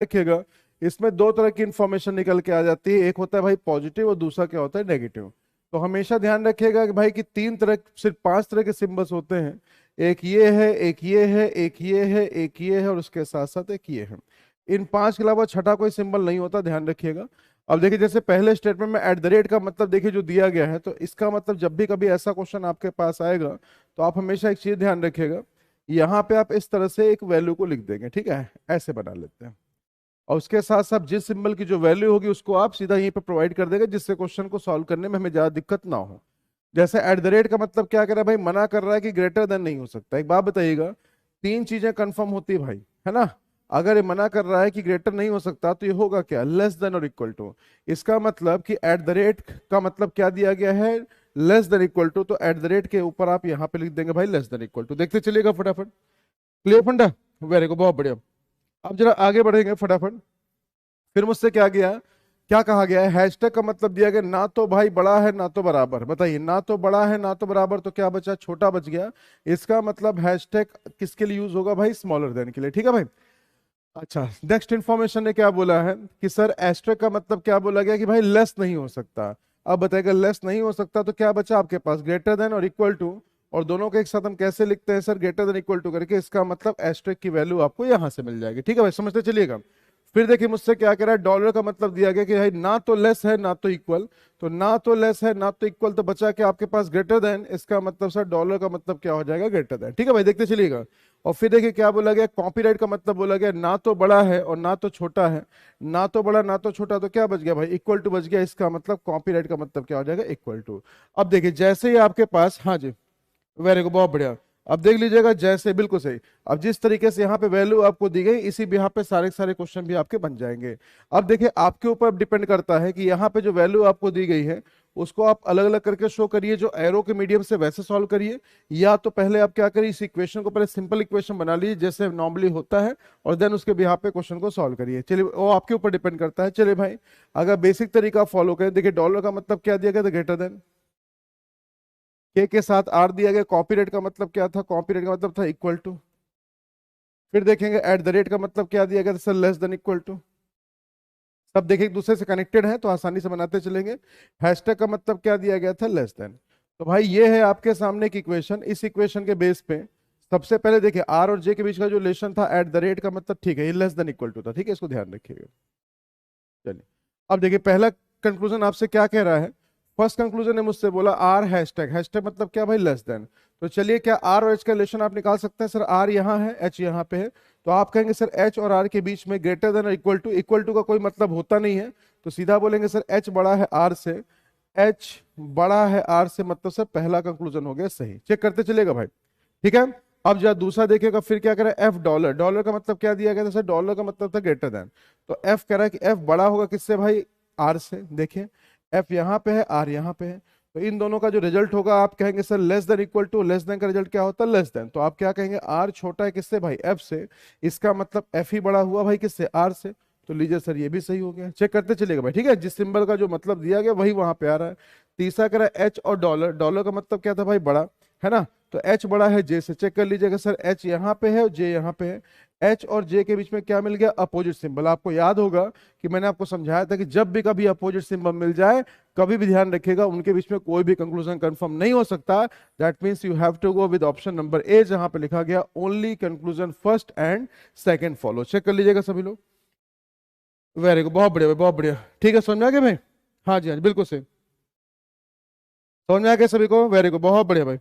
देखिएगा, इसमें दो तरह की इंफॉर्मेशन निकल के आ जाती है, एक होता है भाई पॉजिटिव और दूसरा क्या होता है नेगेटिव। तो हमेशा ध्यान रखिएगा कि भाई कि तीन तरह, सिर्फ पांच तरह के सिंबल्स होते हैं। एक ये है, एक ये है, एक ये है, एक ये है और उसके साथ साथ एक ये है। इन पांच के अलावा छठा कोई सिंबल नहीं होता, ध्यान रखिएगा। अब देखिए, जैसे पहले स्टेटमेंट में एट द रेट का मतलब देखिए जो दिया गया है, तो इसका मतलब जब भी कभी ऐसा क्वेश्चन आपके पास आएगा तो आप हमेशा एक चीज ध्यान रखिएगा, यहाँ पे आप इस तरह से एक वैल्यू को लिख देंगे, ठीक है, ऐसे बना लेते हैं। और उसके साथ साथ जिस सिंबल की जो वैल्यू होगी उसको आप सीधा यहीं पे प्रोवाइड कर देंगे, जिससे क्वेश्चन को सॉल्व करने में हमें ज्यादा दिक्कत ना हो। जैसे एट द रेट का मतलब क्या कर रहा है भाई, मना कर रहा है कि ग्रेटर देन नहीं हो सकता। एक बात बताइएगा, तीन चीजें कंफर्म होती है भाई, है ना। अगर ये मना कर रहा है कि ग्रेटर नहीं हो सकता तो ये होगा क्या, लेस देन और इक्वल टू। इसका मतलब कि एट द रेट का मतलब क्या दिया गया है, लेस देन इक्वल टू। तो एट द रेट के ऊपर आप यहाँ पे लिख देंगे भाई लेस देन इक्वल टू। देखते चलिएगा फटाफट। क्लियर फंडा, वेरी गुड, बहुत बढ़िया। अब जरा आगे बढ़ेंगे फटाफट। फिर मुझसे क्या गया, क्या कहा गया है, हैशटैग का मतलब दिया गया ना तो भाई बड़ा है ना तो बराबर। बताइए, ना तो बड़ा है ना तो बराबर, तो क्या बचा, छोटा बच गया। इसका मतलब हैशटैग किसके लिए यूज होगा भाई, स्मॉलर देन के लिए, ठीक है भाई। अच्छा, नेक्स्ट इंफॉर्मेशन ने क्या बोला है कि सर एस्टेरिक का मतलब क्या बोला गया कि भाई लेस नहीं हो सकता। अब बताइएगा, लेस नहीं हो सकता तो क्या बचा आपके पास, ग्रेटर देन और इक्वल टू। और दोनों के एक साथ हम कैसे लिखते हैं sir, greater than equal to करके। इसका मतलब एस्टेरिक की वैल्यू आपको यहां से मिल जाएगी, ठीक है भाई, समझते चलिएगा। फिर देखिए मुझसे क्या कह रहा है, डॉलर का मतलब दिया गया कि भाई ना तो लेस है ना तो इक्वल। तो ना तो लेस है ना तो इक्वल, तो बचा के आपके पास ग्रेटर देन। इसका मतलब सर डॉलर का मतलब क्या हो जाएगा, ग्रेटर देन, ठीक है भाई, देखते चलिएगा। और फिर देखिए क्या बोला गया, कॉपीराइट का मतलब बोला गया ना तो बड़ा है और ना तो छोटा है। ना तो बड़ा ना तो छोटा, तो क्या बच गया भाई, इक्वल टू बच गया। इसका मतलब कॉपीराइट का मतलब क्या हो जाएगा, इक्वल टू। अब देखिए जैसे ही आपके पास, हाँ जी, वेरी गुड, बहुत बढ़िया। अब देख लीजिएगा, जैसे बिल्कुल सही। अब जिस तरीके से यहाँ पे वैल्यू आपको दी गई, इसी यहाँ पे सारे सारे क्वेश्चन भी आपके बन जाएंगे। अब देखिए आपके ऊपर डिपेंड करता है कि यहाँ पे जो वैल्यू आपको दी गई है उसको आप अलग अलग करके शो करिए, जो एरो के मीडियम से वैसे सॉल्व करिए, या तो पहले आप क्या करिए, इस इक्वेशन को पहले सिंपल इक्वेशन बना लीजिए जैसे नॉर्मली होता है, और देन उसके बिहाफ पे क्वेश्चन को सॉल्व करिए। चलिए, वो आपके ऊपर डिपेंड करता है। चलिए भाई, अगर बेसिक तरीका फॉलो करें, देखिए डॉलर का मतलब क्या दिया गया था, ग्रेटर देन। के साथ आर दिया गया। कॉपीराइट का मतलब क्या था, कॉपीराइट का मतलब था इक्वल टू। फिर देखेंगे एट द रेट का मतलब क्या दिया गया था sir, less than equal to. सब देखिए एक दूसरे से कनेक्टेड है तो आसानी से बनाते चलेंगे। हैशटैग का मतलब क्या दिया गया था, लेस देन। तो भाई ये है आपके सामने एक इक्वेशन। इस इक्वेशन के बेस पे सबसे पहले देखिए आर और जे के बीच का जो रिलेशन था, एट द रेट का मतलब ठीक है, ये लेस देन इक्वल टू था, ठीक है, इसको ध्यान रखिएगा। चलिए, अब देखिए पहला कंक्लूजन आपसे क्या कह रहा है। फर्स्ट कंक्लूजन ने मुझसे बोला आर हैशटैग, हैशटैग मतलब क्या भाई, लेस देन। तो चलिए, क्या आर और एच का रिलेशन आप निकाल सकते हैं, सर आर यहाँ है, एच यहाँ पे है। तो आप कहेंगे सर एच और आर के बीच में ग्रेटर देन और इक्वल टू, इक्वल टू का कोई मतलब होता नहीं है। तो सीधा बोलेंगे सर एच बड़ा है आर से, एच बड़ा है आर से, मतलब सर पहला कंक्लूजन हो गया सही। चेक करते चलेगा भाई, ठीक है। अब जरा दूसरा देखिएगा, फिर क्या करें, एफ डॉलर। डॉलर का मतलब क्या दिया गया था सर, डॉलर का मतलब था ग्रेटर देन। तो एफ कह रहा है कि एफ बड़ा होगा किससे भाई, आर से। देखिए एफ यहाँ पे है, आर यहाँ पे है, तो इन दोनों का जो रिजल्ट होगा आप कहेंगे sir less than equal to. Less than का रिजल्ट क्या होता है, लेस देन। तो आप क्या कहेंगे, आर छोटा है किससे भाई, एफ से। इसका मतलब एफ ही बड़ा हुआ भाई किससे, आर से। तो लीजिए सर ये भी सही हो गया। चेक करते चलेगा भाई, ठीक है, जिस सिंबल का जो मतलब दिया गया वही वहां पे आ रहा है। तीसरा कह रहा है एच और डॉलर। डॉलर का मतलब क्या था भाई, बड़ा, है ना। तो एच बड़ा है जे से। चेक कर लीजिएगा सर, एच यहाँ पे है और जे यहाँ पे है। एच और जे के बीच में क्या मिल गया, अपोजिट सिंबल। आपको याद होगा कि मैंने आपको समझाया था कि जब भी कभी अपोजिट सिंबल मिल जाए, कभी भी ध्यान रखिएगा उनके बीच में कोई भी कंक्लूजन कंफर्म नहीं हो सकता। That means you have to go with option number A, जहां पे लिखा गया only conclusion first and second follow. Check कर लीजिएगा सभी लोग, वेरी गुड, बहुत बढ़िया भाई, बहुत बढ़िया। ठीक है, समझ में आ गया भाई, हाँ जी हाँ जी, बिल्कुल सही। समझ में आ गया सभी को, वेरी गुड, बहुत बढ़िया भाई।